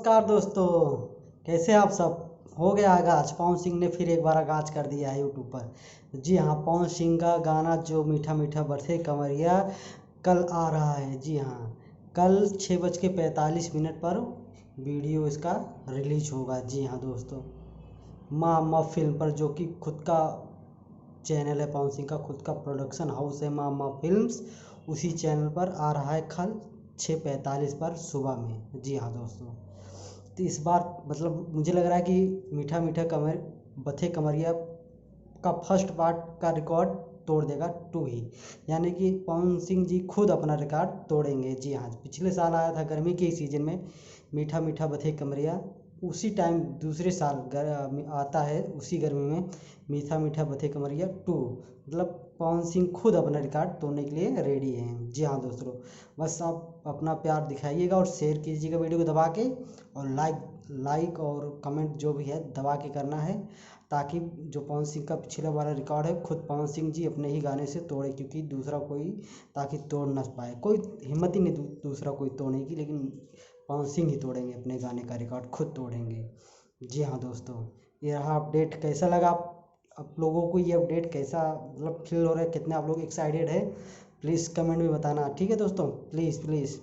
नमस्कार दोस्तों, कैसे आप सब। हो गया आगाज, पवन सिंह ने फिर एक बार आगाज कर दिया है यूट्यूब पर। जी हाँ, पवन सिंह का गाना जो मीठा मीठा बरसे कमरिया कल आ रहा है। जी हाँ, कल 6:45 पर वीडियो इसका रिलीज होगा। जी हाँ दोस्तों, माँ अम्मा फिल्म पर, जो कि खुद का चैनल है, पवन सिंह का खुद का प्रोडक्शन हाउस है माँ अम्मा फिल्म्स, उसी चैनल पर आ रहा है कल 6:45 पर सुबह में। जी हाँ दोस्तों, तो इस बार मतलब मुझे लग रहा है कि मीठा मीठा कमर बथे कमरिया का फर्स्ट पार्ट का रिकॉर्ड तोड़ देगा 2 ही, यानी कि पवन सिंह जी खुद अपना रिकॉर्ड तोड़ेंगे। जी हाँ, पिछले साल आया था गर्मी के सीजन में मीठा मीठा बथे कमरिया, उसी टाइम दूसरे साल आता है उसी गर्मी में मीठा मीठा बथे कमरिया 2। मतलब पवन सिंह खुद अपना रिकॉर्ड तोड़ने के लिए रेडी हैं। जी हाँ दोस्तों, बस आप अपना प्यार दिखाइएगा और शेयर कीजिएगा वीडियो को दबा के, और लाइक और कमेंट जो भी है दबा के करना है, ताकि जो पवन सिंह का पिछला वाला रिकॉर्ड है खुद पवन सिंह जी अपने ही गाने से तोड़े, क्योंकि दूसरा कोई ताकि तोड़ ना पाए, कोई हिम्मत ही नहीं दूसरा कोई तोड़ने की, लेकिन पवन सिंह ही तोड़ेंगे अपने गाने का रिकॉर्ड, खुद तोड़ेंगे। जी हाँ दोस्तों, ये रहा अपडेट। कैसा लगा आप लोगों को ये अपडेट, कैसा मतलब फील हो रहा है, कितने आप लोग एक्साइटेड है, प्लीज़ कमेंट में बताना। ठीक है दोस्तों, प्लीज़ प्लीज़।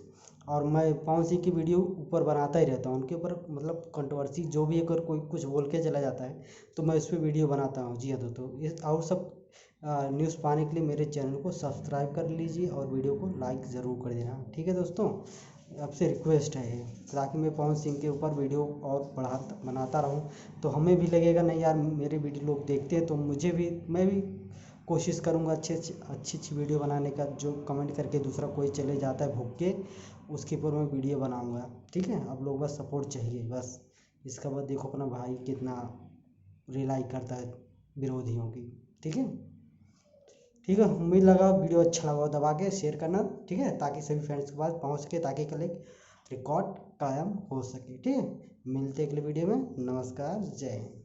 और मैं पवन सिंह की वीडियो ऊपर बनाता ही रहता हूँ, उनके ऊपर मतलब कंट्रोवर्सी जो भी अगर कोई कुछ बोल के चला जाता है तो मैं उस पर वीडियो बनाता हूँ। जी हाँ दोस्तों, इस और सब न्यूज़ पाने के लिए मेरे चैनल को सब्सक्राइब कर लीजिए और वीडियो को लाइक ज़रूर कर देना। ठीक है दोस्तों, आपसे रिक्वेस्ट है ये, ताकि मैं पवन सिंह के ऊपर वीडियो और बनाता रहूँ, तो हमें भी लगेगा नहीं यार मेरे वीडियो लोग देखते हैं, तो मैं भी कोशिश करूँगा अच्छी वीडियो बनाने का, जो कमेंट करके दूसरा कोई चले जाता है भूख के, उसके ऊपर मैं वीडियो बनाऊँगा। ठीक है, आप लोग बस सपोर्ट चाहिए बस। इसका बाद देखो अपना भाई कितना रिलाई करता है विरोधियों की। ठीक है, ठीक है, उम्मीद लगा वीडियो अच्छा लगा, दबा के शेयर करना। ठीक है, ताकि सभी फ्रेंड्स के पास पहुंच सके, ताकि कल एक रिकॉर्ड कायम हो सके। ठीक है, मिलते हैं अगले वीडियो में। नमस्कार, जय हिंद।